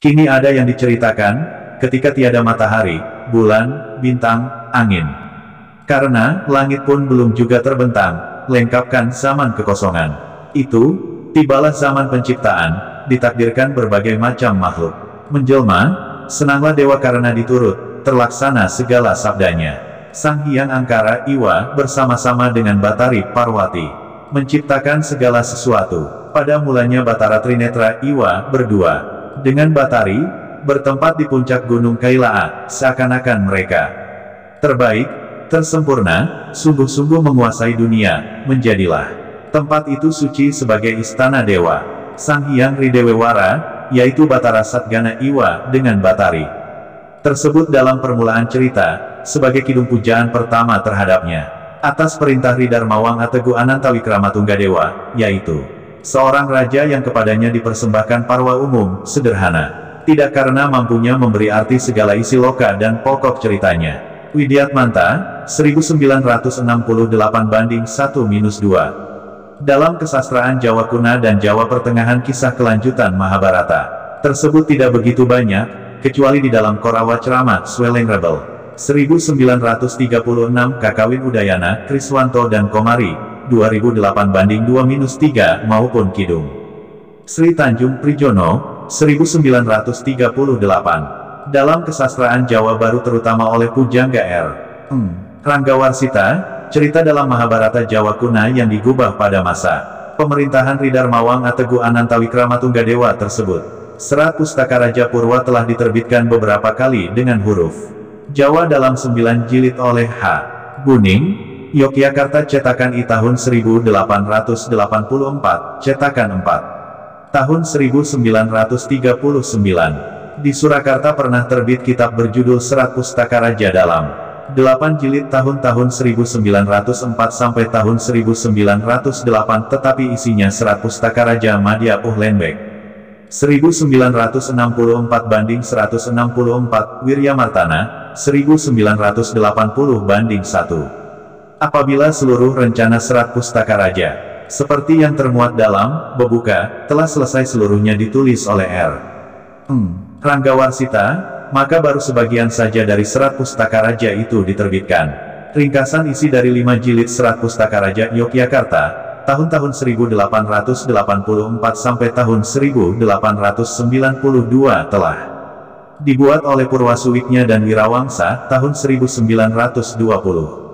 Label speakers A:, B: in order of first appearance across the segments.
A: Kini ada yang diceritakan, ketika tiada matahari, bulan, bintang, angin. Karena, langit pun belum juga terbentang, lengkapkan zaman kekosongan. Itu, tibalah zaman penciptaan, ditakdirkan berbagai macam makhluk. Menjelma, senanglah dewa karena diturut, terlaksana segala sabdanya. Sang Hyang Angkara Iwa bersama-sama dengan Batari Parwati, menciptakan segala sesuatu. Pada mulanya Batara Trinetra Iwa berdua dengan Batari, bertempat di puncak Gunung Kailaa, seakan-akan mereka terbaik, tersempurna, sungguh-sungguh menguasai dunia, menjadilah tempat itu suci sebagai istana dewa. Sang Hyang Ridewewara, yaitu Batara Satgana Iwa dengan Batari, tersebut dalam permulaan cerita, sebagai kidung pujaan pertama terhadapnya, atas perintah Ridarmawang Ategu Anantawikramatunggadewa, yaitu seorang raja yang kepadanya dipersembahkan parwa umum, sederhana, tidak karena mampunya memberi arti segala isi loka dan pokok ceritanya. Widyatmanta, 1988-1-2. Dalam kesastraan Jawa Kuna dan Jawa Pertengahan kisah kelanjutan Mahabharata tersebut tidak begitu banyak, kecuali di dalam Korawa Ceramah Sweleng Rebel. 1936 Kakawin Udayana, Kriswanto dan Komari, 2008-2-3 maupun Kidung Sri Tanjung Prijono, 1938. Dalam kesastraan Jawa Baru terutama oleh Pujangga R. Ranggawarsita, cerita dalam Mahabharata Jawa Kuna yang digubah pada masa pemerintahan Ridarmawang Ategu Anantawikramatunggadewa tersebut. Serat Pustaka Raja Purwa telah diterbitkan beberapa kali dengan huruf Jawa dalam 9 jilid oleh H. Buning, Yogyakarta cetakan I tahun 1884, cetakan 4. Tahun 1939. Di Surakarta pernah terbit kitab berjudul Serat Pustaka Raja dalam 8 jilid tahun-tahun 1904 sampai tahun 1908, tetapi isinya Serat Pustaka Raja Madya Uhlenbek 1964-164, Wiryamartana 1980-1. Apabila seluruh rencana Serat Pustaka Raja, seperti yang termuat dalam Bebuka, telah selesai seluruhnya ditulis oleh R. Ranggawarsita, maka baru sebagian saja dari Serat Pustaka Raja itu diterbitkan. Ringkasan isi dari 5 jilid Serat Pustaka Raja Yogyakarta, tahun-tahun 1884 sampai tahun 1892 telah dibuat oleh Purwasuwiknya dan Wirawangsa, tahun 1920.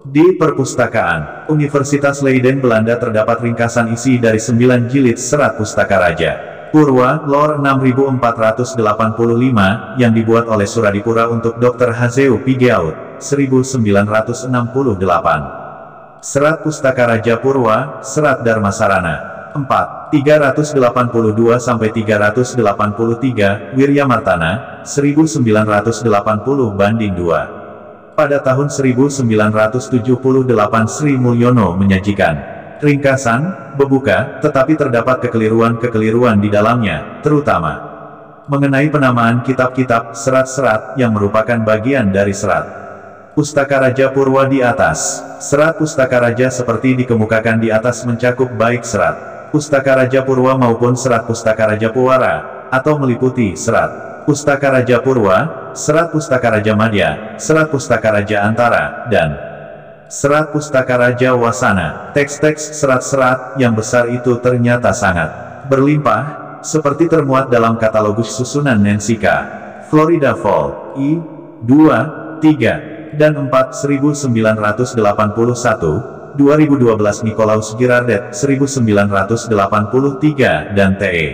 A: Di Perpustakaan Universitas Leiden Belanda terdapat ringkasan isi dari 9 jilid Serat Pustaka Raja Purwa, Lor 6485, yang dibuat oleh Suradipura untuk Dr. Hazeu Pigeaud, 1968. Serat Pustaka Raja Purwa, Serat Dharmasarana 4, 382-383, Wiryamartana, 1980-2. Pada tahun 1978 Sri Mulyono menyajikan ringkasan Bebuka, tetapi terdapat kekeliruan-kekeliruan di dalamnya, terutama mengenai penamaan kitab-kitab, serat-serat, yang merupakan bagian dari Serat Pustaka Raja Purwa di atas. Serat Pustaka Raja seperti dikemukakan di atas mencakup baik Serat Pustaka Raja Purwa maupun Serat Pustaka Raja Puwara, atau meliputi Serat Pustaka Raja Purwa, Serat Pustaka Raja Madya, Serat Pustaka Raja Antara, dan Serat Pustaka Raja Wasana. Teks-teks serat-serat yang besar itu ternyata sangat berlimpah, seperti termuat dalam Katalogus Susunan Nensika, Florida Fall, I, 2, 3, dan 4 1981, 2012 Nicolaus Girardet, 1983, dan T.E.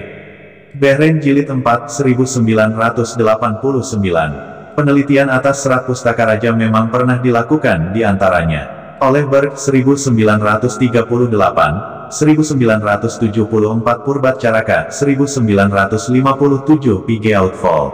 A: Behren Jilid 4, 1989. Penelitian atas Serat Pustaka Raja memang pernah dilakukan di antaranya oleh Berg 1938, 1974 Purbacaraka, 1957 Pigeaud Fall,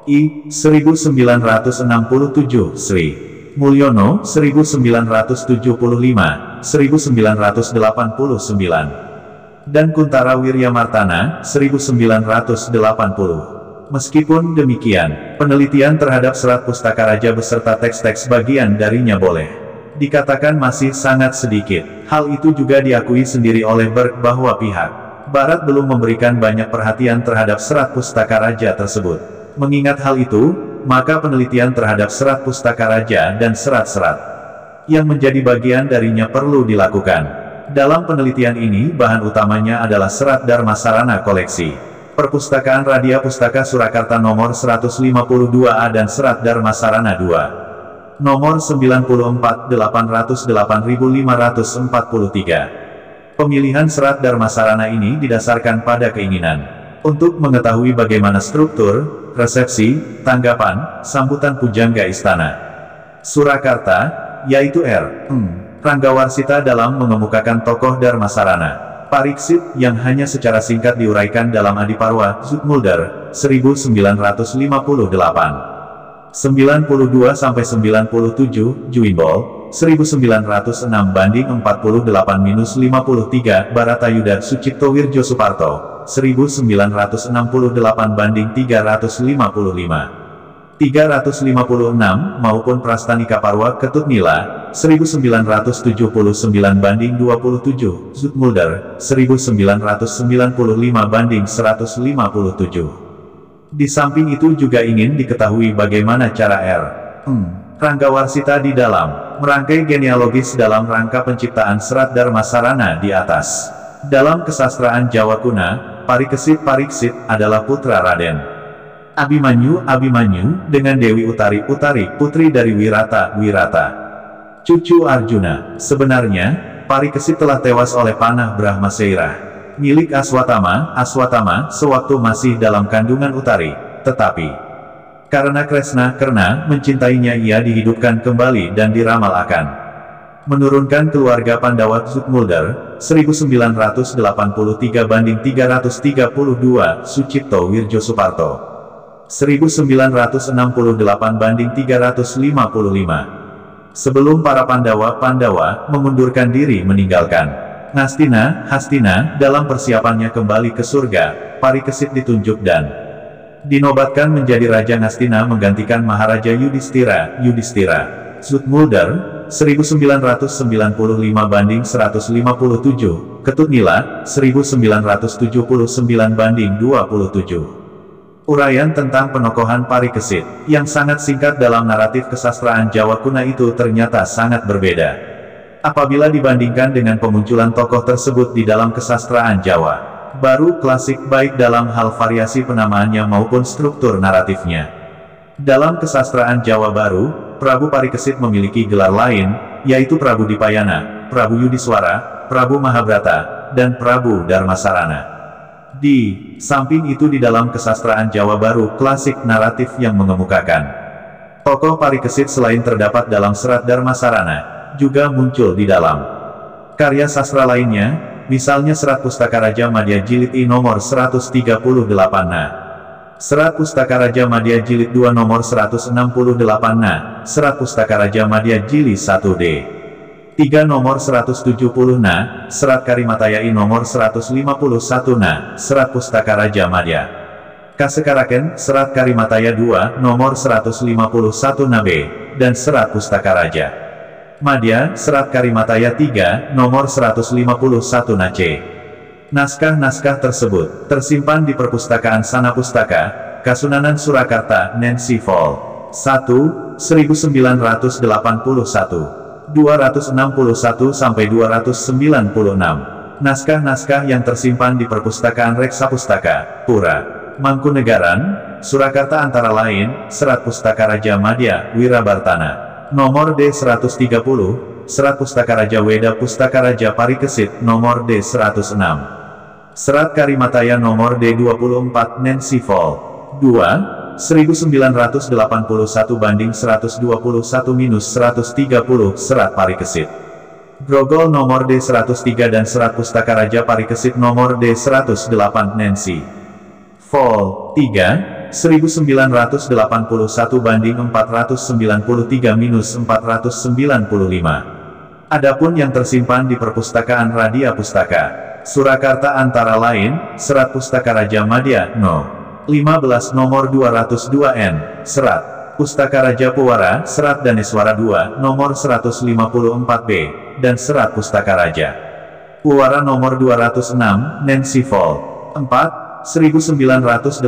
A: I, 1967 Sri Mulyono, 1975, 1989, dan Kuntara Wiryamartana, 1980. Meskipun demikian, penelitian terhadap Serat Pustaka Raja beserta teks-teks bagian darinya boleh dikatakan masih sangat sedikit. Hal itu juga diakui sendiri oleh Berg bahwa pihak Barat belum memberikan banyak perhatian terhadap serat pustaka raja tersebut. Mengingat hal itu, maka penelitian terhadap serat pustaka raja dan serat-serat yang menjadi bagian darinya perlu dilakukan. Dalam penelitian ini bahan utamanya adalah serat Dharma Sarana koleksi Perpustakaan Radia Pustaka Surakarta nomor 152A dan serat Dharma Sarana 2. Nomor 94.808.543. Pemilihan serat Dharma Sarana ini didasarkan pada keinginan untuk mengetahui bagaimana struktur, resepsi, tanggapan, sambutan pujangga istana Surakarta, yaitu Ranggawarsita dalam mengemukakan tokoh Dharma Sarana. Pariksit, yang hanya secara singkat diuraikan dalam Adiparwa, Zoetmulder, 1958. 92-97, Juinbol, 1906-48-53, Baratayuda Sucipto Wirjo Suparto, 1968-355. 356 maupun Prastanika Parwa Ketutnila 1979-27 Zoetmulder 1995-157. Di samping itu juga ingin diketahui bagaimana cara Ranggawarsita di dalam merangkai genealogis dalam rangka penciptaan serat Dharma Sarana di atas. Dalam kesastraan Jawa kuna, Parikesit adalah putra Raden Abimanyu dengan Dewi Utari putri dari Wirata, cucu Arjuna. Sebenarnya, Parikesit telah tewas oleh panah Brahmaseira, milik Aswatama, sewaktu masih dalam kandungan Utari. Tetapi, karena Kresna mencintainya, ia dihidupkan kembali dan diramal akan menurunkan keluarga Pandawa. Zoetmulder, 1983-332 Sucipto Wirjo Suparto, 1968-355. Sebelum para Pandawa mengundurkan diri meninggalkan Hastina, dalam persiapannya kembali ke surga, Parikesit ditunjuk dan dinobatkan menjadi Raja Ngastina menggantikan Maharaja Yudhistira. Zoetmulder, 1995-157, Ketutnila, 1979-27. Uraian tentang penokohan Parikesit, yang sangat singkat dalam naratif kesastraan Jawa kuna itu ternyata sangat berbeda apabila dibandingkan dengan pemunculan tokoh tersebut di dalam kesastraan Jawa baru klasik, baik dalam hal variasi penamaannya maupun struktur naratifnya. Dalam kesastraan Jawa baru, Prabu Parikesit memiliki gelar lain, yaitu Prabu Dipayana, Prabu Yudiswara, Prabu Mahabrata, dan Prabu Dharmasarana. Di samping itu di dalam kesastraan Jawa baru klasik naratif yang mengemukakan tokoh Parikesit selain terdapat dalam serat Dharma Sarana, juga muncul di dalam karya sastra lainnya, misalnya serat Pustaka Raja Madya Jilid I nomor 138 serat Pustaka Raja Madya Jilid 2 nomor 168 serat Pustaka Raja Madya Jilid 1 D 3 nomor 170 serat Karimataya I nomor 151 serat Pustaka Raja Madya Kasekaraken, serat Karimataya 2 nomor 151 B, dan serat Pustaka Raja Madya, serat Karimataya 3 nomor 151 C. Naskah-naskah tersebut tersimpan di Perpustakaan Sana Pustaka, Kasunanan Surakarta, Nancy Fall 1, 1981. 261-296. Naskah-naskah yang tersimpan di Perpustakaan Reksa Pustaka, Pura Mangkunegaran, Surakarta antara lain, serat Pustaka Raja Madya, Wirabartana, nomor D130, serat Pustaka Raja Weda Pustaka Raja Parikesit, nomor D106, serat Karimataya nomor D24 Nancy Fall, 2, 1981 banding 121-130 serat Parikesit. Grogol nomor D103 dan serat Pustaka Raja Parikesit nomor D108 Nancy Fall 3, 1981 banding 493-495. Adapun yang tersimpan di Perpustakaan Radia Pustaka Surakarta antara lain, serat Pustaka Raja Madya No. 15 nomor 202N, serat Pustaka Raja Pewara, serat Daneswara 2, nomor 154B, dan serat Pustaka Raja Puara nomor 206, Nancy Fall. 4. 1981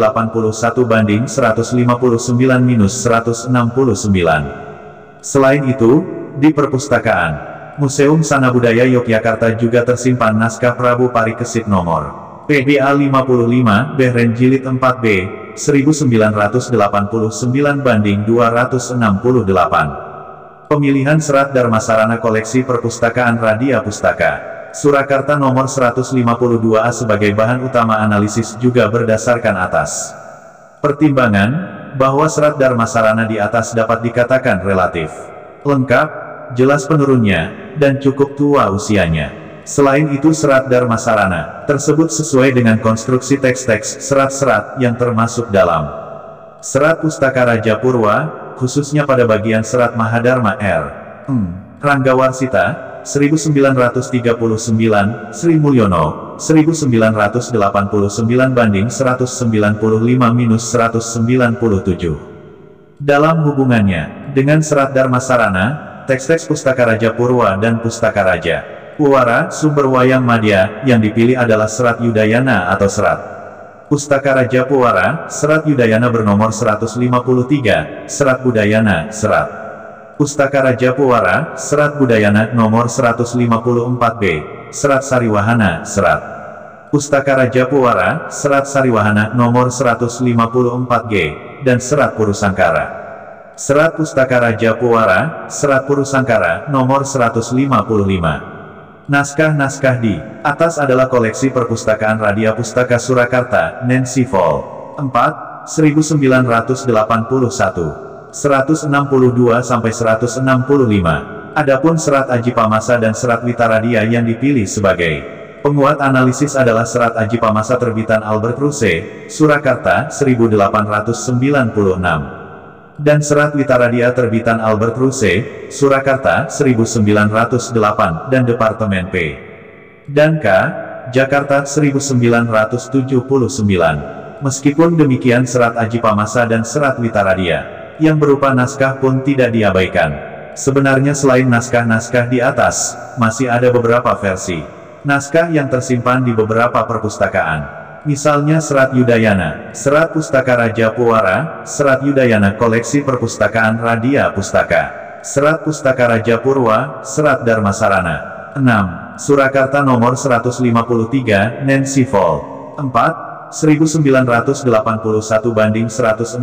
A: banding 159-169. Selain itu, di Perpustakaan Museum Sana Budaya Yogyakarta juga tersimpan naskah Prabu Parikesit nomor PDA 55, Behren Jilid 4B, 1989 banding 268. Pemilihan Serat Dharmasarana Koleksi Perpustakaan Radia Pustaka Surakarta nomor 152A sebagai bahan utama analisis juga berdasarkan atas pertimbangan, bahwa Serat Dharmasarana di atas dapat dikatakan relatif lengkap, jelas penurunnya, dan cukup tua usianya. Selain itu Serat Dharmasarana tersebut sesuai dengan konstruksi teks-teks serat-serat yang termasuk dalam Serat Pustaka Raja Purwa, khususnya pada bagian Serat Mahadharma R. Ranggawarsita, 1939, Sri Mulyono, 1989 banding 195-197. Dalam hubungannya dengan Serat Dharmasarana, teks-teks Pustaka Raja Purwa dan Pustaka Raja Puara sumber Wayang Madya, yang dipilih adalah Serat Yudayana atau Serat Pustaka Raja Puara. Serat Yudayana bernomor 153, Serat Budayana, Serat Pustaka Raja Puara, Serat Budayana nomor 154B, Serat Sariwahana, Serat Pustaka Raja Puara, Serat Sariwahana nomor 154G, dan Serat Purusangkara. Serat Pustaka Raja Puara, Serat Purusangkara nomor 155. Naskah-naskah di atas adalah koleksi Perpustakaan Radia Pustaka Surakarta, Nancy Fall. 4. 1981. 162-165. Adapun Serat Aji Pamasa dan Serat Witaradia yang dipilih sebagai penguat analisis adalah Serat Aji Pamasa terbitan Albert Ruse, Surakarta, 1896. Dan Serat Witaradia terbitan Albert Ruse, Surakarta, 1908 dan Departemen P. dan K. Jakarta, 1979. Meskipun demikian Serat Aji Pamasa dan Serat Witaradia yang berupa naskah pun tidak diabaikan. Sebenarnya selain naskah-naskah di atas, masih ada beberapa versi naskah yang tersimpan di beberapa perpustakaan. Misalnya Serat Yudayana, Serat Pustaka Raja Puara, Serat Yudayana Koleksi Perpustakaan Radia Pustaka, Serat Pustaka Raja Purwa, Serat Dharmasarana. 6. Surakarta nomor 153, Nancy Fall. 4. 1981 banding 162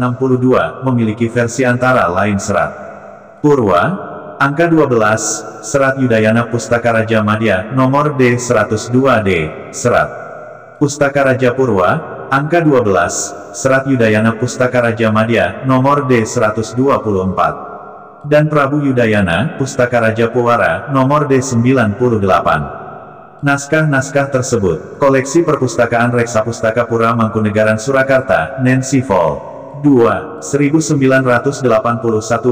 A: memiliki versi antara lain Serat Purwa, angka 12, Serat Yudayana Pustaka Raja Madya, nomor D102D, Serat Pustaka Raja Purwa, angka 12, Serat Yudayana Pustaka Raja Madya, nomor D124. Dan Prabu Yudayana Pustaka Raja Puara, nomor D98. Naskah-naskah tersebut, koleksi Perpustakaan Reksa Pustaka Pura Mangkunegaran Surakarta, Nancy Fall. 2. 1981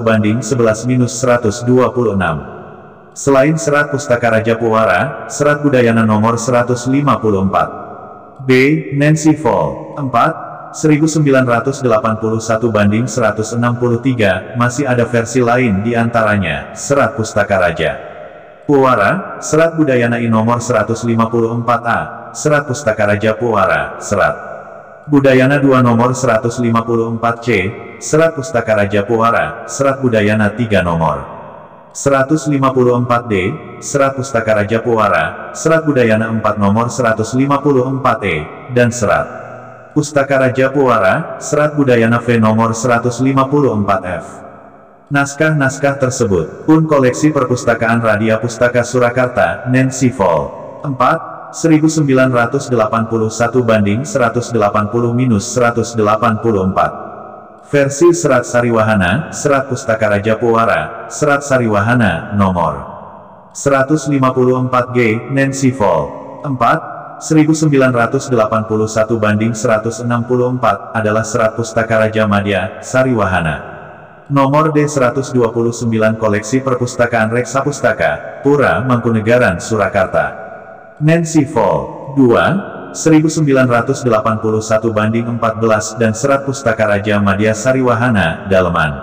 A: banding 11-126. Selain Serat Pustaka Raja Puara, Serat Budayana nomor 154. B. Nancy Fall. 4. 1981 banding 163, masih ada versi lain di antaranya, Serat Pustaka Raja Puara, Serat Budayana I nomor 154A, Serat Pustaka Raja Puara, Serat Budayana II nomor 154C, Serat Pustaka Raja Puara, Serat Budayana III nomor 154D, Serat Pustaka Raja Puara, Serat Budayana IV nomor 154E, dan Serat Pustaka Raja Puara, Serat Budayana V nomor 154F. Naskah-naskah tersebut pun koleksi Perpustakaan Radia Pustaka Surakarta, Nancy Fall. 4. 1981 banding 180-184. Versi Serat Sariwahana, Serat Pustaka Raja Puara, Serat Sariwahana, nomor 154G, Nancy Fall. 4. 1981 banding 164 adalah Serat Pustaka Raja Madya, Sariwahana. Nomor D129 Koleksi Perpustakaan Reksa Pustaka Pura Mangkunegaran Surakarta. Nancy Fall. 2. 1981 banding 14 dan Serat Pustaka Raja Madya Sariwahana, Daleman.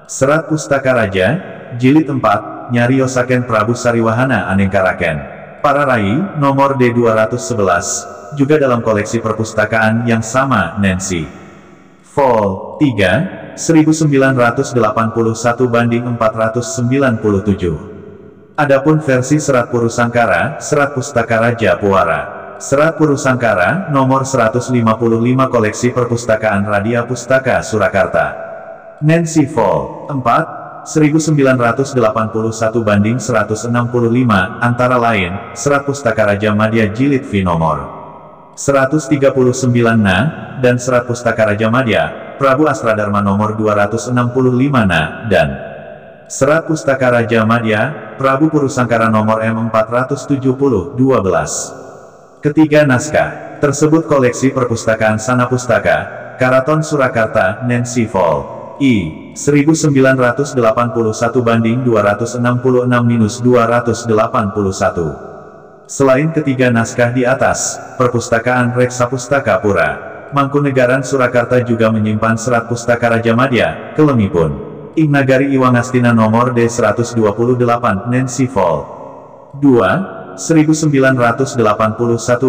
A: Serat Pustaka Raja, Jilid 4, Nyariosaken Prabu Sariwahana Anengkaraken. Para Rai, nomor D211, juga dalam koleksi perpustakaan yang sama, Nancy. Vol. 3, 1981 banding 497. Adapun versi Serat Purusangkara, Serat Pustaka Raja Puara. Serat Purusangkara, nomor 155 koleksi perpustakaan Radia Pustaka Surakarta. Nancy Vol. 4, 1981 banding 165, antara lain, Serat Pustaka Raja Madya Jilid V nomor 139 Na, dan Serat Pustaka Raja Madya, Prabu Astradharma nomor 265 Na, dan Serat Pustaka Raja Madya, Prabu Purusangkara nomor M470, 12. Ketiga naskah tersebut koleksi perpustakaan Sana Pustaka, Karaton Surakarta, Nancy Vol. I. 1981 banding 266-281. Selain ketiga naskah di atas, Perpustakaan Reksa Pustaka Pura, Mangkunegaran Surakarta juga menyimpan Serat Pustaka Raja Madya, Kelemipun, Ing Nagari Iwangastina nomor D128, Nancy Vol. 2, 1981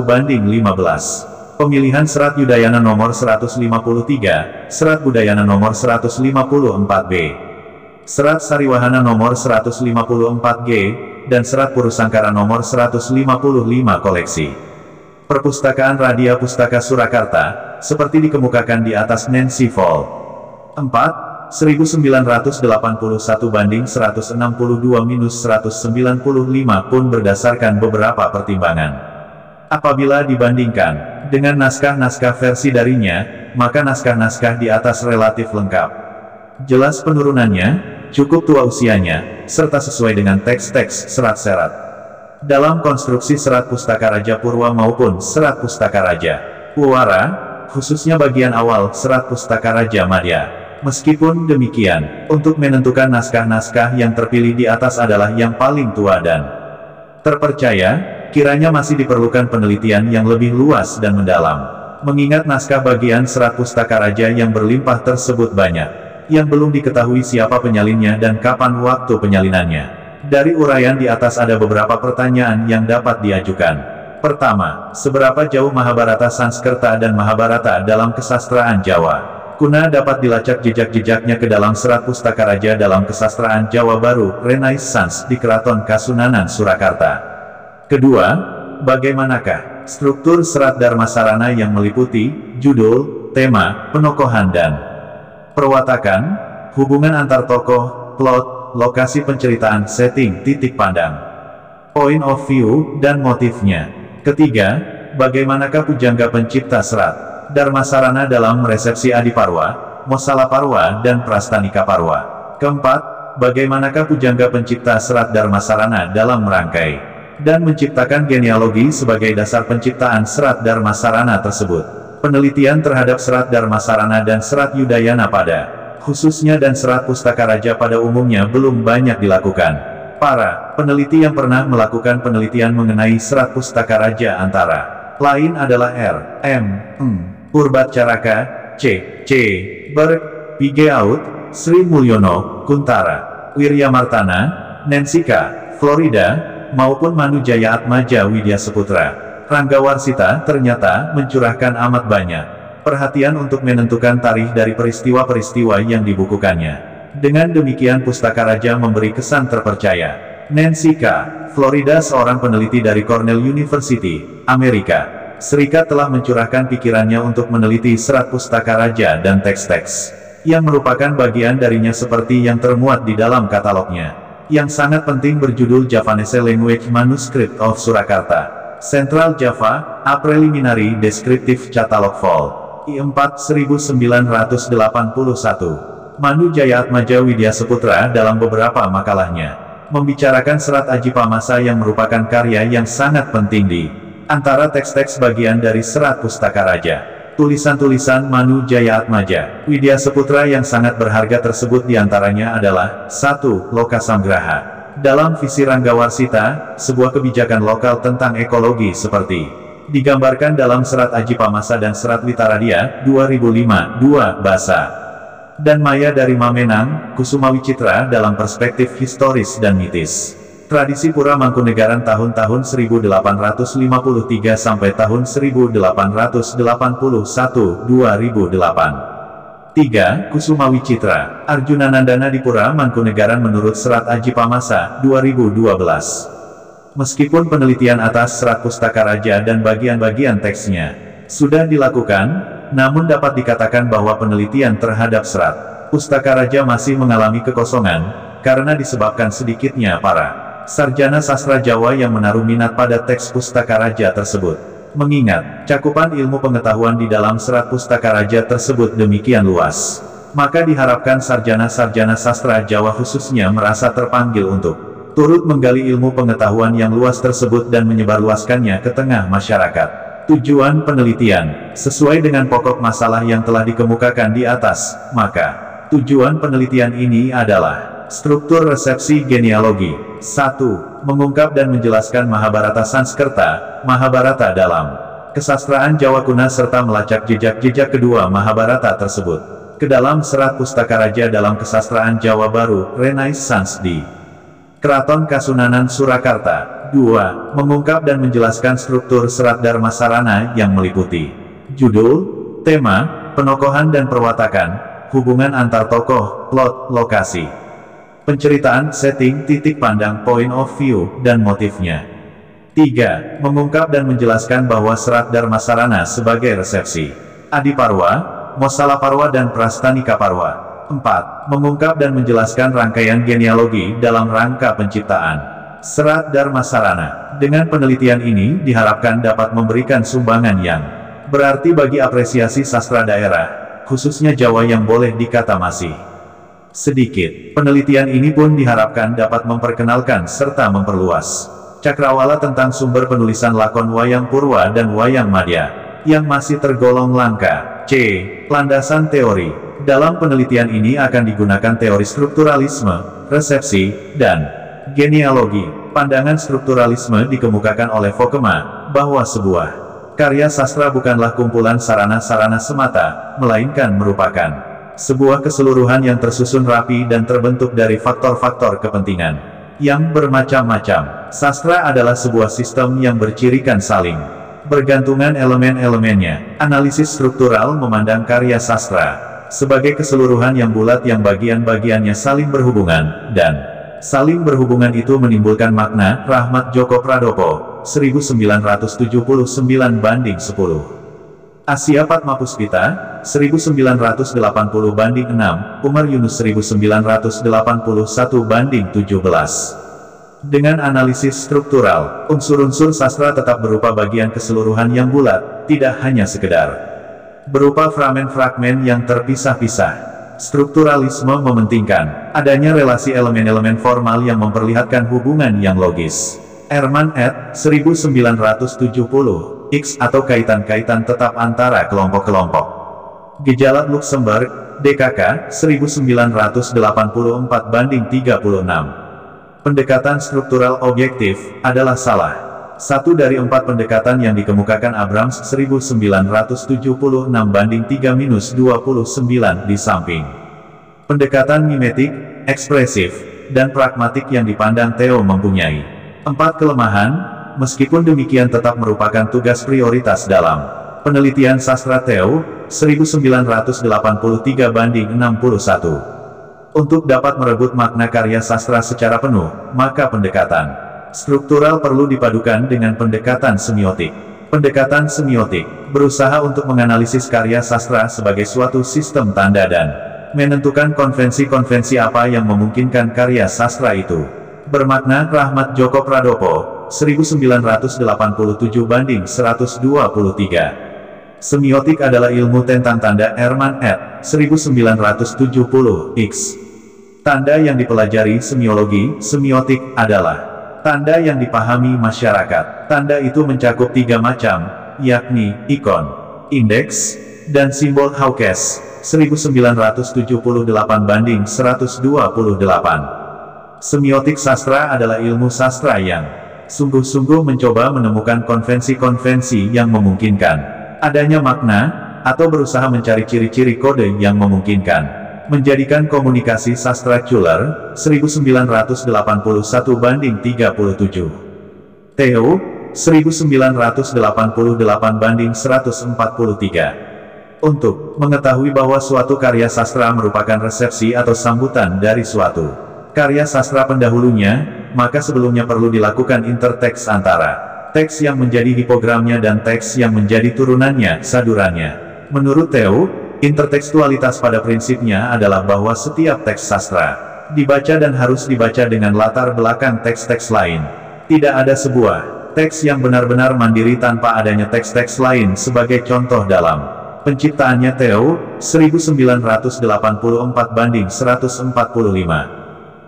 A: banding 15. Pemilihan Serat Yudayana nomor 153, Serat Budayana nomor 154B, Serat Sariwahana nomor 154G, dan Serat Purusangkara nomor 155 koleksi. Perpustakaan Radia Pustaka Surakarta, seperti dikemukakan di atas Nancy Vol. 4, 1981 banding 162-195 pun berdasarkan beberapa pertimbangan. Apabila dibandingkan dengan naskah-naskah versi darinya, maka naskah-naskah di atas relatif lengkap. Jelas penurunannya, cukup tua usianya, serta sesuai dengan teks-teks serat-serat. Dalam konstruksi Serat Pustaka Raja Purwa maupun Serat Pustaka Raja Puara, khususnya bagian awal Serat Pustaka Raja Madya. Meskipun demikian, untuk menentukan naskah-naskah yang terpilih di atas adalah yang paling tua dan terpercaya, kiranya masih diperlukan penelitian yang lebih luas dan mendalam. Mengingat naskah bagian Serat Pustaka Raja yang berlimpah tersebut banyak, yang belum diketahui siapa penyalinnya dan kapan waktu penyalinannya. Dari uraian di atas ada beberapa pertanyaan yang dapat diajukan. Pertama, seberapa jauh Mahabharata Sanskerta dan Mahabharata dalam kesastraan Jawa Kuna dapat dilacak jejak-jejaknya ke dalam Serat Pustaka Raja dalam kesastraan Jawa Baru, Renaissance di Keraton Kasunanan Surakarta. Kedua, bagaimanakah struktur Serat Dharmasarana yang meliputi judul, tema, penokohan dan perwatakan, hubungan antar tokoh, plot, lokasi penceritaan, setting, titik pandang, point of view, dan motifnya. Ketiga, bagaimanakah pujangga pencipta Serat Dharmasarana dalam resepsi Adiparwa, Mosalaparwa, dan Prastanika Parwa. Keempat, bagaimanakah pujangga pencipta Serat Dharmasarana dalam merangkai dan menciptakan genealogi sebagai dasar penciptaan Serat Dharmasarana tersebut. Penelitian terhadap Serat Dharmasarana dan Serat Yudayana pada khususnya dan Serat Pustaka Raja pada umumnya belum banyak dilakukan. Para peneliti yang pernah melakukan penelitian mengenai Serat Pustaka Raja antara lain adalah R. M. Purbatcaraka, C. Berg, P. G. Out, Sri Mulyono, Kuntara, Wiryamartana, Nancy K. Florida, maupun Manu Jaya Atmaja Widya Seputra. Ranggawarsita ternyata mencurahkan amat banyak perhatian untuk menentukan tarikh dari peristiwa-peristiwa yang dibukukannya. Dengan demikian Pustaka Raja memberi kesan terpercaya. Nancy K. Florida, seorang peneliti dari Cornell University, Amerika Serikat, telah mencurahkan pikirannya untuk meneliti Serat Pustaka Raja dan teks-teks yang merupakan bagian darinya seperti yang termuat di dalam katalognya, yang sangat penting berjudul Javanese Language Manuscript of Surakarta, Central Java, A Preliminary Descriptive Catalog Vol. I4 1981. Manu Jaya Atmaja Widya Seputra dalam beberapa makalahnya membicarakan Serat Ajipamasa yang merupakan karya yang sangat penting di antara teks-teks bagian dari Serat Pustaka Raja. Tulisan-tulisan Manu Jaya Atmaja Widya Seputra yang sangat berharga tersebut diantaranya adalah 1. Lokasamgraha. Dalam visi Ranggawarsita, sebuah kebijakan lokal tentang ekologi seperti digambarkan dalam Serat Ajipamasa dan Serat Witaradia, 2005, 2, Basa dan Maya dari Mamenang, Kusuma Wicitra dalam perspektif historis dan mitis. Tradisi Pura Mangkunegaran tahun-tahun 1853 sampai tahun 1881, 2008. 3. Kusuma Wicitra, Arjuna Nandana di Pura Mangkunegaran menurut Serat Aji Pamasa, 2012. Meskipun penelitian atas Serat Pustaka Raja dan bagian-bagian teksnya sudah dilakukan, namun dapat dikatakan bahwa penelitian terhadap Serat Pustaka Raja masih mengalami kekosongan, karena disebabkan sedikitnya para sarjana sastra Jawa yang menaruh minat pada teks Pustaka Raja tersebut. Mengingat cakupan ilmu pengetahuan di dalam Serat Pustaka Raja tersebut demikian luas, maka diharapkan sarjana-sarjana sastra Jawa khususnya merasa terpanggil untuk turut menggali ilmu pengetahuan yang luas tersebut dan menyebarluaskannya ke tengah masyarakat. Tujuan penelitian sesuai dengan pokok masalah yang telah dikemukakan di atas, maka tujuan penelitian ini adalah struktur resepsi genealogi. 1. Mengungkap dan menjelaskan Mahabharata Sanskerta, Mahabharata dalam kesastraan Jawa Kuna serta melacak jejak-jejak kedua Mahabharata tersebut ke dalam Serat Pustaka Raja dalam kesastraan Jawa Baru, Renaissance di Keraton Kasunanan Surakarta. 2. Mengungkap dan menjelaskan struktur Serat Dharmasarana yang meliputi judul, tema, penokohan dan perwatakan, hubungan antar tokoh, plot, lokasi, penceritaan, setting, titik pandang, point of view, dan motifnya. 3. Mengungkap dan menjelaskan bahwa Serat Dharmasarana sebagai resepsi Adiparwa, Mosalaparwa dan Prastanika Parwa. 4. Mengungkap dan menjelaskan rangkaian genealogi dalam rangka penciptaan Serat Dharmasarana. Dengan penelitian ini diharapkan dapat memberikan sumbangan yang berarti bagi apresiasi sastra daerah, khususnya Jawa yang boleh dikata masih sedikit. Penelitian ini pun diharapkan dapat memperkenalkan serta memperluas cakrawala tentang sumber penulisan lakon wayang Purwa dan wayang Madya yang masih tergolong langka. C. Landasan teori. Dalam penelitian ini akan digunakan teori strukturalisme, resepsi, dan genealogi. Pandangan strukturalisme dikemukakan oleh Vokema, bahwa sebuah karya sastra bukanlah kumpulan sarana-sarana semata, melainkan merupakan sebuah keseluruhan yang tersusun rapi dan terbentuk dari faktor-faktor kepentingan yang bermacam-macam. Sastra adalah sebuah sistem yang bercirikan saling bergantungan elemen-elemennya. Analisis struktural memandang karya sastra sebagai keseluruhan yang bulat yang bagian-bagiannya saling berhubungan, dan saling berhubungan itu menimbulkan makna. Rahmat Djoko Pradopo, 1979:10. Asia Padmapuspita, 1980:6, Umar Yunus 1981:17. Dengan analisis struktural, unsur-unsur sastra tetap berupa bagian keseluruhan yang bulat, tidak hanya sekedar berupa fragmen-fragmen yang terpisah-pisah. Strukturalisme mementingkan adanya relasi elemen-elemen formal yang memperlihatkan hubungan yang logis. Ehrman et. 1970, X atau kaitan-kaitan tetap antara kelompok-kelompok. Gejala Luxemburg, DKK, 1984:36. Pendekatan struktural objektif adalah salah satu dari 4 pendekatan yang dikemukakan Abrams 1976:3-29 di samping pendekatan mimetik, ekspresif, dan pragmatik yang dipandang Theo mempunyai 4 kelemahan. Meskipun demikian tetap merupakan tugas prioritas dalam penelitian sastra Theo, 1983:61. Untuk dapat merebut makna karya sastra secara penuh, maka pendekatan struktural perlu dipadukan dengan pendekatan semiotik. Pendekatan semiotik berusaha untuk menganalisis karya sastra sebagai suatu sistem tanda dan menentukan konvensi-konvensi apa yang memungkinkan karya sastra itu bermakna. Rahmat Djoko Pradopo, 1987:123. Semiotik adalah ilmu tentang tanda. Ehrman et. 1970, X. Tanda yang dipelajari semiologi. Semiotik adalah tanda yang dipahami masyarakat. Tanda itu mencakup 3 macam, yakni ikon, indeks, dan simbol. Hawkes, 1978:128. Semiotik sastra adalah ilmu sastra yang sungguh-sungguh mencoba menemukan konvensi-konvensi yang memungkinkan adanya makna, atau berusaha mencari ciri-ciri kode yang memungkinkan menjadikan komunikasi sastra Chuler, 1981 banding 37. Theo, 1988 banding 143. Untuk mengetahui bahwa suatu karya sastra merupakan resepsi atau sambutan dari suatu karya sastra pendahulunya, maka sebelumnya perlu dilakukan interteks antara teks yang menjadi hipogramnya dan teks yang menjadi turunannya, sadurannya. Menurut Theo, intertekstualitas pada prinsipnya adalah bahwa setiap teks sastra dibaca dan harus dibaca dengan latar belakang teks-teks lain. Tidak ada sebuah teks yang benar-benar mandiri tanpa adanya teks-teks lain sebagai contoh dalam penciptaannya Theo, 1984 banding 145.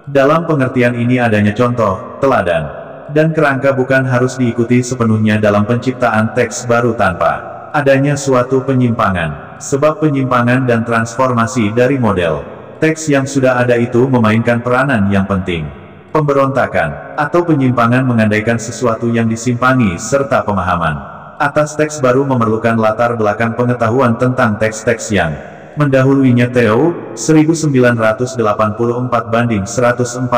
A: Dalam pengertian ini adanya contoh, teladan, dan kerangka bukan harus diikuti sepenuhnya dalam penciptaan teks baru tanpa adanya suatu penyimpangan, sebab penyimpangan dan transformasi dari model teks yang sudah ada itu memainkan peranan yang penting. Pemberontakan, atau penyimpangan mengandaikan sesuatu yang disimpangi serta pemahaman atas teks baru memerlukan latar belakang pengetahuan tentang teks-teks yang mendahuluinya Theo, 1984 banding 146.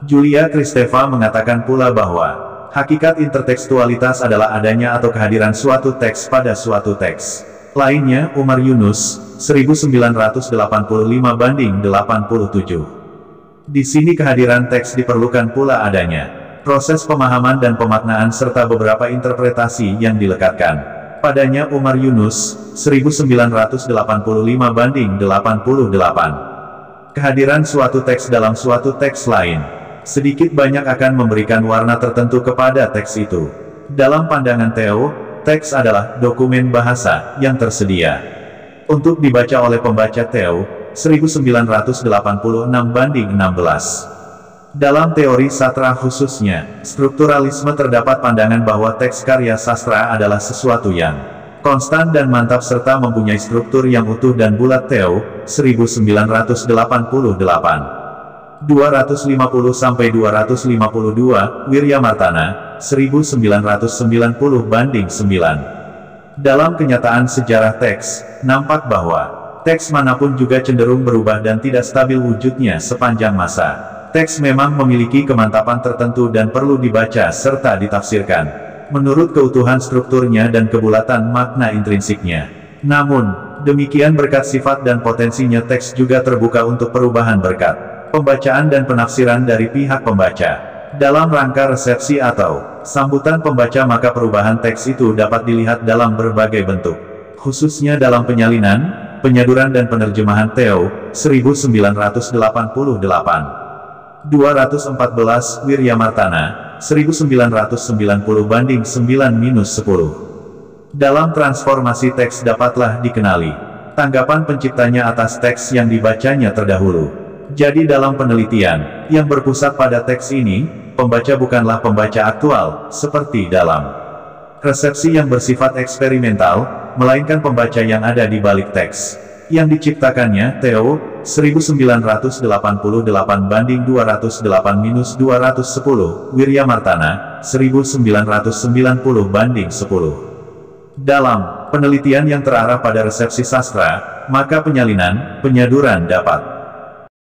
A: Julia Kristeva mengatakan pula bahwa hakikat intertekstualitas adalah adanya atau kehadiran suatu teks pada suatu teks lainnya. Umar Yunus, 1985 banding 87. Di sini kehadiran teks diperlukan pula adanya proses pemahaman dan pemaknaan serta beberapa interpretasi yang dilekatkan padanya. Umar Yunus, 1985 banding 88. Kehadiran suatu teks dalam suatu teks lain, sedikit banyak akan memberikan warna tertentu kepada teks itu. Dalam pandangan Theo, teks adalah dokumen bahasa yang tersedia untuk dibaca oleh pembaca. Theo, 1986 banding 16. Dalam teori sastra khususnya, strukturalisme terdapat pandangan bahwa teks karya sastra adalah sesuatu yang konstan dan mantap serta mempunyai struktur yang utuh dan bulat. Theo, 1988. 250-252, Wiryamartana, 1990 banding 9. Dalam kenyataan sejarah teks, nampak bahwa teks manapun juga cenderung berubah dan tidak stabil wujudnya sepanjang masa. Teks memang memiliki kemantapan tertentu dan perlu dibaca serta ditafsirkan menurut keutuhan strukturnya dan kebulatan makna intrinsiknya. Namun, demikian berkat sifat dan potensinya teks juga terbuka untuk perubahan berkat pembacaan dan penafsiran dari pihak pembaca. Dalam rangka resepsi atau sambutan pembaca, maka perubahan teks itu dapat dilihat dalam berbagai bentuk, khususnya dalam penyalinan, penyaduran dan penerjemahan. Theo, 1988. 214, Wiryamartana, 1990 banding 9-10. Dalam transformasi teks dapatlah dikenali tanggapan penciptanya atas teks yang dibacanya terdahulu. Jadi dalam penelitian yang berpusat pada teks ini, pembaca bukanlah pembaca aktual, seperti dalam resepsi yang bersifat eksperimental, melainkan pembaca yang ada di balik teks yang diciptakannya. Theo, 1988 banding 208-210, Wiryamartana, 1990 banding 10. Dalam penelitian yang terarah pada resepsi sastra, maka penyalinan, penyaduran dapat